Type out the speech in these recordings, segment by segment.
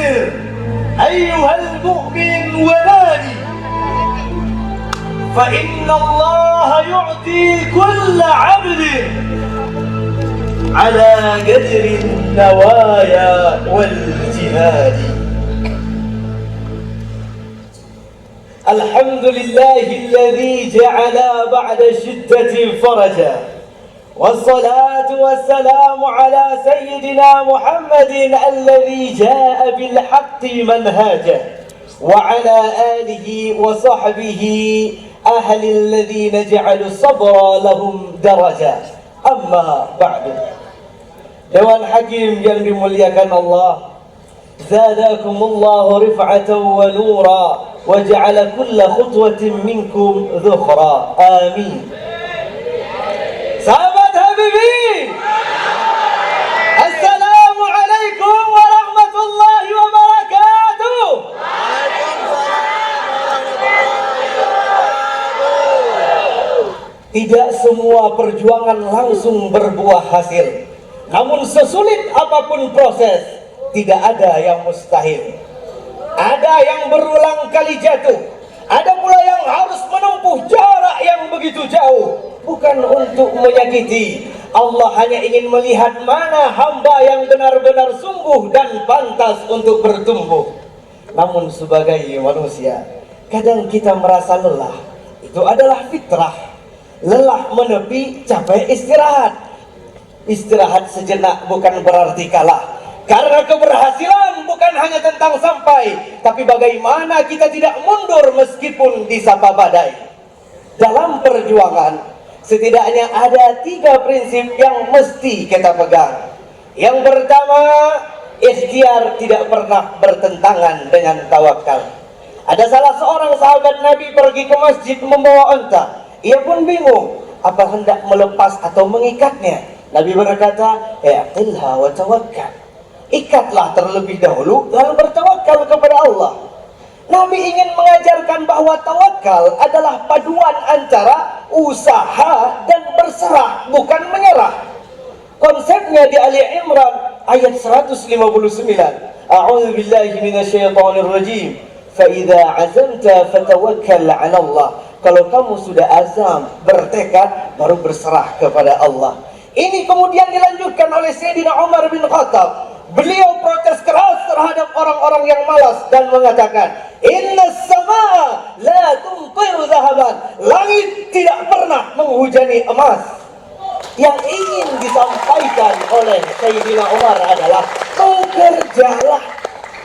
فأبشر أيها المؤمن ونادي، فإن الله يعطي كل عبد على قدر النوايا والجهاد. الحمد لله الذي جعل بعد الشدة فرجا، والصلاة والسلام على سيدنا محمد الذي جاء بالحق منهاجا، وعلى آله وصحبه أهل الذين جعلوا الصبر لهم درجة. أما بعد، Dewan Hakim yang dimuliakan Allah, zadakumullahu rif'atan wa nura wa ja'ala kulla khutwatin minkum dhukhra. Amin. Sahabat Habibi, Assalamualaikum warahmatullahi wabarakatuh. Tidak semua perjuangan langsung berbuah hasil. Namun sesulit apapun proses, tidak ada yang mustahil. Ada yang berulang kali jatuh, ada pula yang harus menempuh jarak yang begitu jauh. Bukan untuk menyakiti, Allah hanya ingin melihat mana hamba yang benar-benar sungguh dan pantas untuk bertumbuh. Namun sebagai manusia, kadang kita merasa lelah. Itu adalah fitrah. Lelah menepi, capek istirahat. Istirahat sejenak bukan berarti kalah. Karena keberhasilan bukan hanya tentang sampai, tapi bagaimana kita tidak mundur meskipun disapa badai. Dalam perjuangan, setidaknya ada 3 prinsip yang mesti kita pegang. Yang pertama, ikhtiar tidak pernah bertentangan dengan tawakal. Ada salah seorang sahabat Nabi pergi ke masjid membawa unta. Ia pun bingung, apa hendak melepas atau mengikatnya. Nabi berkata, "I'qilha wa tawakkal." Ikatlah terlebih dahulu lalu bertawakal kepada Allah. Nabi ingin mengajarkan bahwa tawakal adalah paduan antara usaha dan berserah, bukan menyerah. Konsepnya di Ali Imran ayat 159. A'udzu billahi minasyaitonir rajim. Fa idza 'azamta fatawakkal 'ala Allah. Kalau kamu sudah azam, bertekad, baru berserah kepada Allah. Ini kemudian dilanjutkan oleh Sayyidina Umar bin Khattab. Beliau protes keras terhadap orang-orang yang malas dan mengatakan, "Innas samaa la tumtiru dhahaban." Langit tidak pernah menghujani emas. Yang ingin disampaikan oleh Sayyidina Umar adalah bekerjalah.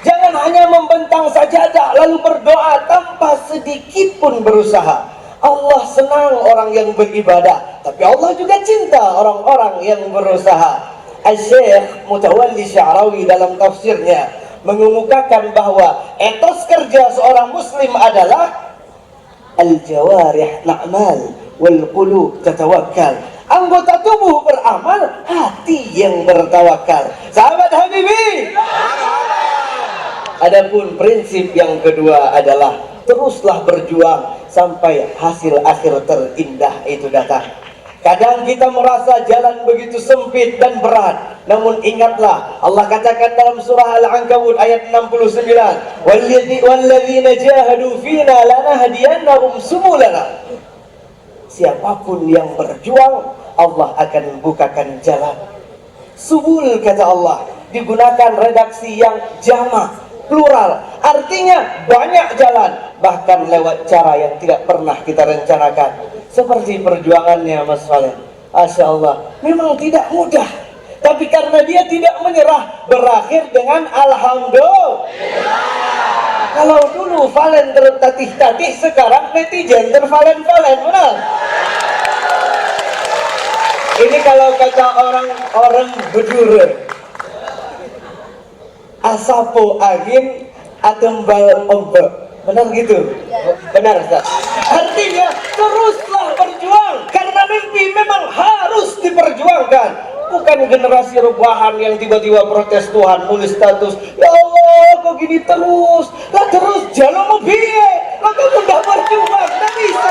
Jangan hanya membentang sajadah lalu berdoa tanpa sedikit pun berusaha. Allah senang orang yang beribadah, tapi Allah juga cinta orang-orang yang berusaha. Al-Syekh Mutawalli Sya'rawi dalam tafsirnya mengemukakan bahwa etos kerja seorang muslim adalah al-jawarih na'mal wal qulub tatawakkal. Anggota tubuh beramal, hati yang bertawakal. Sahabat Habibi, adapun prinsip yang kedua adalah teruslah berjuang sampai hasil akhir terindah itu datang. Kadang kita merasa jalan begitu sempit dan berat, namun ingatlah Allah katakan dalam surah Al-Ankabut ayat 69, "Walladzina jahadu fina lanahdiyannahum subulana." Siapapun yang berjuang, Allah akan bukakan jalan. Subul kata Allah digunakan redaksi yang jamak, plural, artinya banyak jalan, bahkan lewat cara yang tidak pernah kita rencanakan. Seperti perjuangannya Mas Valen, Masya Allah, memang tidak mudah, tapi karena dia tidak menyerah, berakhir dengan Alhamdulillah. Kalau dulu Valen tertatih-tatih, sekarang netizen tervalen-valen, benar? Ini kalau kata orang-orang bedure, asapo angin atembal ombak, benar gitu? Benar Ustaz. Artinya teruslah berjuang, karena mimpi memang harus diperjuangkan. Bukan generasi rebahan yang tiba-tiba protes Tuhan, nulis status, "Ya Allah kok gini terus, lah terus jalan mobil, maka mudah berjuang, tak bisa."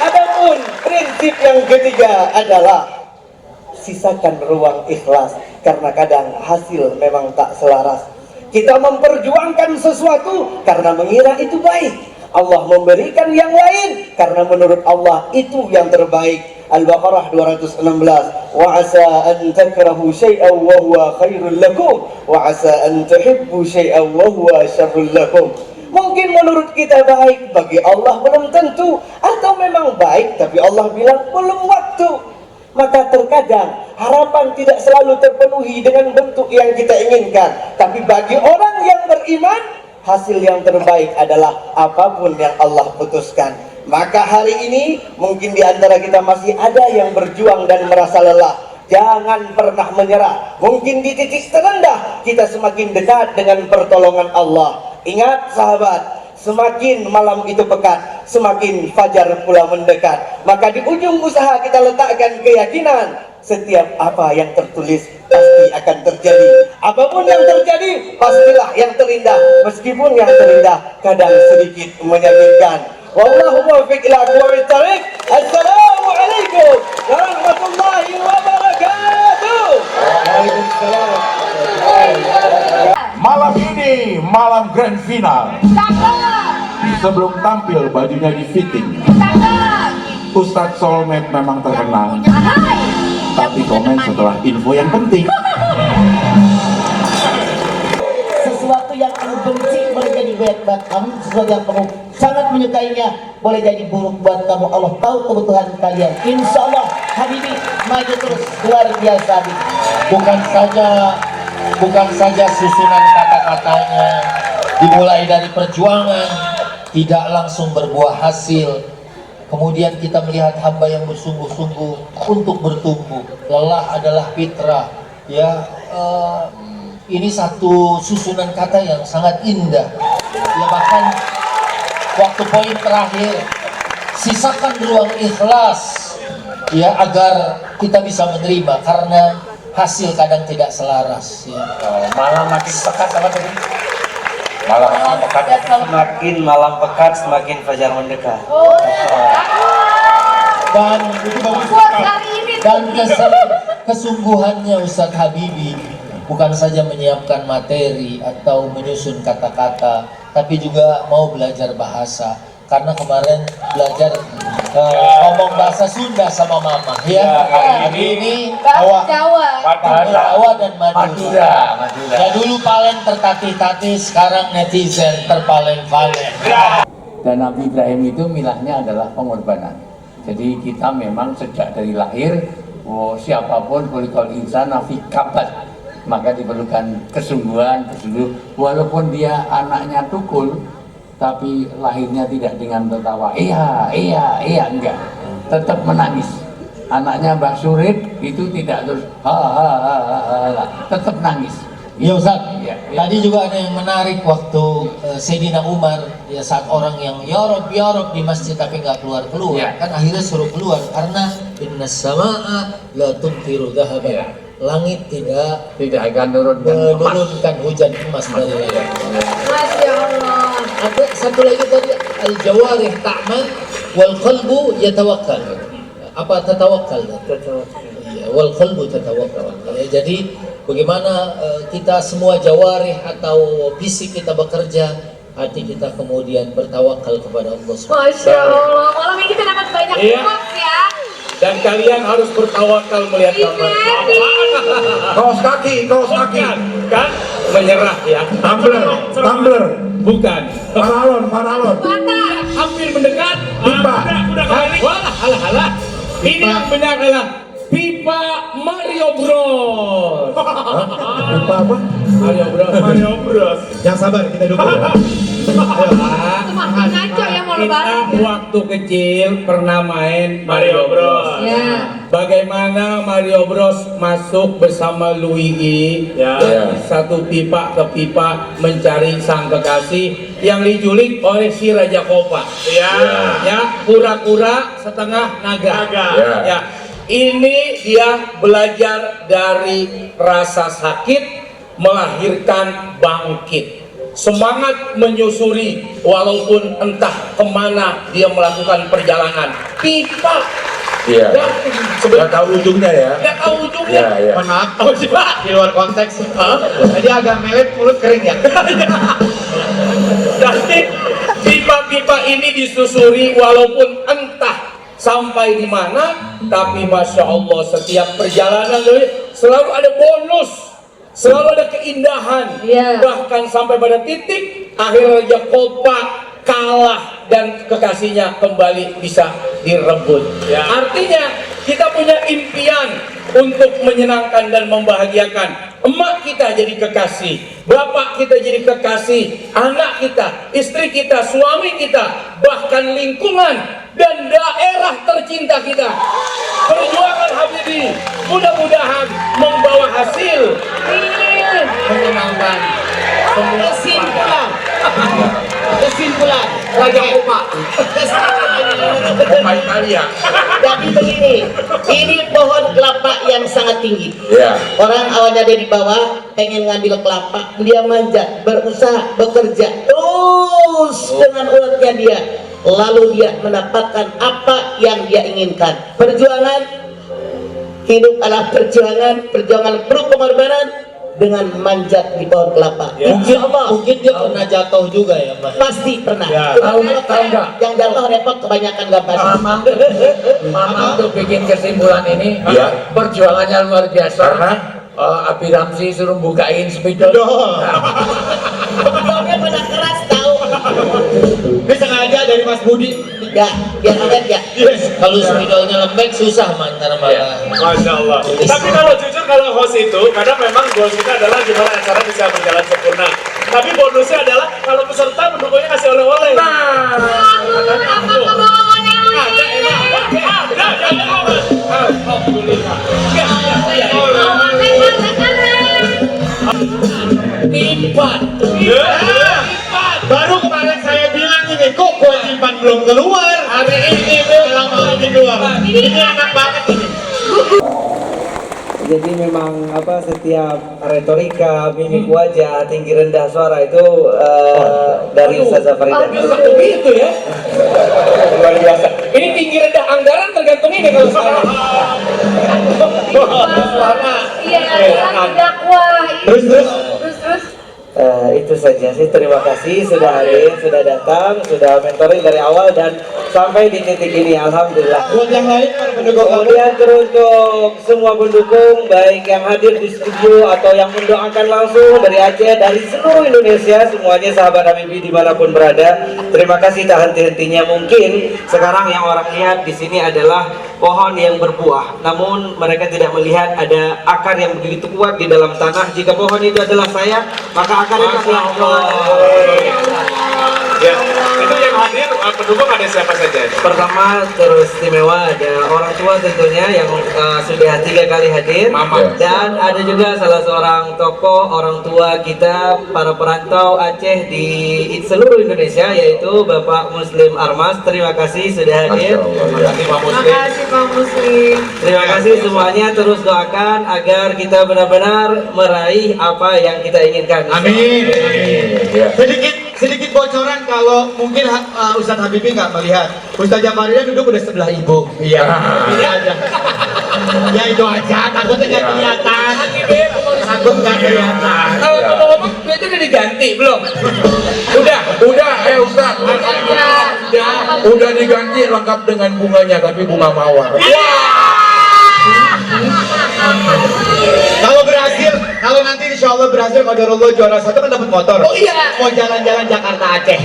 Adapun prinsip yang ketiga adalah sisa sisakan ruang ikhlas, karena kadang hasil memang tak selaras. Kita memperjuangkan sesuatu karena mengira itu baik, Allah memberikan yang lain karena menurut Allah itu yang terbaik. Al-Baqarah 216. Wa asa an takrahu syai'an wa huwa khairul lakum wa asa an tuhibbu syai'an wa huwa syarrul lakum. Mungkin menurut kita baik, bagi Allah belum tentu, atau memang baik tapi Allah bilang belum waktu. Maka terkadang harapan tidak selalu terpenuhi dengan bentuk yang kita inginkan, tapi bagi orang yang beriman, hasil yang terbaik adalah apapun yang Allah putuskan. Maka hari ini mungkin di antara kita masih ada yang berjuang dan merasa lelah. Jangan pernah menyerah. Mungkin di titik terendah kita semakin dekat dengan pertolongan Allah. Ingat sahabat, semakin malam itu pekat, semakin fajar pula mendekat. Maka di ujung usaha kita letakkan keyakinan, setiap apa yang tertulis pasti akan terjadi. Apapun yang terjadi, pastilah yang terindah. Meskipun yang terindah kadang sedikit menyakitkan. Wallahu muwaffiq ila aqwamit thariq. Assalamualaikum warahmatullahi wabarakatuh. Waalaikumsalam. Malam ini malam grand final. Sebelum tampil bajunya di fitting. Ustadz Solmed memang terkenal, tapi komen setelah info yang penting. Sesuatu yang kamu benci boleh jadi baik buat kamu, sesuatu yang kamu sangat menyukainya boleh jadi buruk buat kamu. Allah tahu kebutuhan kalian. Insya Allah Habibi maju terus, luar biasa Habib. Bukan saja susunan kata-katanya dimulai dari perjuangan tidak langsung berbuah hasil. Kemudian kita melihat hamba yang bersungguh-sungguh untuk bertumbuh. Lelah adalah fitrah. Ya, ini satu susunan kata yang sangat indah. Ya, bahkan waktu poin terakhir, sisakan ruang ikhlas, ya, agar kita bisa menerima, karena hasil kadang tidak selaras. Ya. Malam makin pekat apa tadi? Malam ini pekat. Semakin malam pekat, semakin fajar mendekat. Dan kesungguhannya Ustadz Habibi bukan saja menyiapkan materi atau menyusun kata-kata, tapi juga mau belajar bahasa. Karena kemarin belajar ngomong bahasa Sunda sama mama, ya. Hari ini Jawa dan Madura. Ya, dulu paling tertatih-tatih, sekarang netizen terpalen-palen. Dan Nabi Ibrahim itu milahnya adalah pengorbanan. Jadi kita memang sejak dari lahir, siapapun kulikul insan nafi kabat, maka diperlukan kesungguhan, walaupun dia anaknya tukul, tapi lahirnya tidak dengan tertawa, iya, enggak, tetap menangis. Anaknya Mbah Surip itu tidak terus tetap nangis. Ya Ustaz, Ya. tadi juga ada yang menarik waktu Sayyidina Umar, ya, saat orang yang ya Rob di masjid tapi nggak keluar, Ya. kan akhirnya suruh keluar karena innas samaa la tumtiru dhahaban. Ya. Langit tidak akan menurunkan hujan emas dari langit. Masya Allah. Ada satu lagi tadi, al-jawarih ta'mal wal qalbu yatawakkal. Apa tatawakkal? Iya, wal qalbu tatawakkal. Ya, jadi bagaimana kita semua jawarih atau fisik kita bekerja, hati kita kemudian bertawakal kepada Allah SWT. Masya Allah. Malam ini kita dapat banyak Iya. tips ya. Dan kalian harus bertawakal melihat gambar. Kaos kaki. Bukan, kan? Menyerah ya. Tumbler. Bukan. Paralon. Mata. Hampir mendekat. Pipa. Udah kali. Halah. Ini yang benar adalah pipa Mario Bros. Pipa apa? Mario Bros. Yang sabar, kita dukung. Makin ngaco ya mau Kita lebaran. waktu kecil pernah main Mario Bros. Ya. Bagaimana Mario Bros masuk bersama Luigi dari satu pipa ke pipa mencari sang kekasih yang diculik oleh si Raja Kopa. Ya, kura-kura setengah naga. Ya. Ini dia belajar dari rasa sakit melahirkan bangkit. Semangat menyusuri walaupun entah kemana dia melakukan perjalanan. Pipa Iya. Ya, Nggak tahu ujungnya ya. nggak tahu ujungnya. Iya, iya. Mohon maaf, Apa sih Pak? di luar konteks. Jadi agak melet, mulut kering ya. Jadi pipa-pipa ini disusuri walaupun entah sampai di mana, tapi masya Allah setiap perjalanan selalu ada bonus, selalu ada keindahan, Iya. bahkan sampai pada titik akhirnya Raja Kolpa kalah dan kekasihnya kembali bisa direbut. Artinya kita punya impian untuk menyenangkan dan membahagiakan. Emak kita jadi kekasih, bapak kita jadi kekasih, anak kita, istri kita, suami kita, bahkan lingkungan dan daerah tercinta kita. Perjuangan Habibie mudah-mudahan membawa hasil menyenangkan semua. Kesimpulan Raja Kolpa. Pemain Italia. jadi begini, ini pohon kelapa yang sangat tinggi. Iya. Orang awalnya ada di bawah, pengen ngambil kelapa, dia manjat, berusaha, bekerja, terus dengan uratnya dia, lalu dia mendapatkan apa yang dia inginkan. Perjuangan, hidup adalah perjuangan, perjuangan penuh pengorbanan dengan manjat di pohon kelapa. Insya Allah, Mungkin dia pernah jatuh juga ya, Mbak. pasti pernah. Tahu nggak? Yang jatuh repot kebanyakan gak pasti. Mama untuk bikin kesimpulan ini, Iya. perjuangannya luar biasa. Karena? Abi Ramzi suruh bukain spidol. Motornya pada keras tahu. Ini sengaja dari Mas Budi. Ya, biar awet ya. Kalau spidolnya lembek susah antara malah. Masya Allah. Tapi kalau jujur kalau host itu, karena memang goal kita adalah gimana acara bisa berjalan sempurna. Tapi bonusnya adalah kalau peserta mendukungnya kasih oleh-oleh. Alhamdulillah. Tipat. Baru kemarin saya bilang ini, kok kewajiban belum keluar? Hari ini lama ini keluar. Ini enak banget ini. Jadi memang setiap retorika, mimik wajah, tinggi rendah suara itu dari Ustazah Farida. Bisa begitu ya? Luar biasa. Ini tinggi rendah anggaran tergantung ini kalau sekarang. Iya, ada dakwah. Terus. Itu saja sih, terima kasih sudah hadir, sudah datang, sudah mentoring dari awal dan sampai di titik ini, alhamdulillah. Buat yang lain, pendukung kamu. Kemudian teruntuk semua pendukung, baik yang hadir di studio atau yang mendoakan langsung dari Aceh, dari seluruh Indonesia, semuanya sahabat Habibie dimanapun berada. Terima kasih tak henti-hentinya. Mungkin sekarang yang orang lihat di sini adalah pohon yang berbuah, namun mereka tidak melihat ada akar yang begitu kuat di dalam tanah. Jika pohon itu adalah saya, maka akarnya akan kuat. Ya, itu yang hadir pendukung ada siapa saja? Pertama teristimewa ada orang tua tentunya yang sudah 3 kali hadir. Mama. Dan ada juga salah seorang tokoh orang tua kita para perantau Aceh di seluruh Indonesia, yaitu Bapak Muslim Armas. Terima kasih sudah hadir. Terima kasih Pak Muslim. Makasih Pak Muslim. Terima kasih semuanya, terus doakan agar kita benar-benar meraih apa yang kita inginkan. Amin. Sedikit bocoran kalau mungkin Ustadz Habibie nggak melihat. Ustazah Farida duduk udah sebelah ibu. Iya. Ini aja. Ya itu aja. Takutnya nggak kelihatan. Takut nggak kelihatan. Kalau ngomong-ngomong, dia udah diganti belum? Udah, Ustaz. Udah diganti lengkap dengan bunganya, tapi bunga mawar. Kalau nanti insya Allah berhasil, qadarullah juara 1 kan dapat motor. Oh iya. Mau jalan-jalan Jakarta Aceh.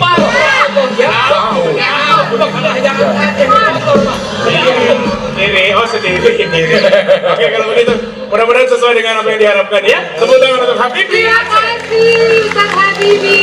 Sendiri. Oke, kalau begitu mudah-mudahan sesuai dengan apa yang diharapkan ya. Tepuk tangan untuk Habibie. Terima kasih Ustaz Habibie.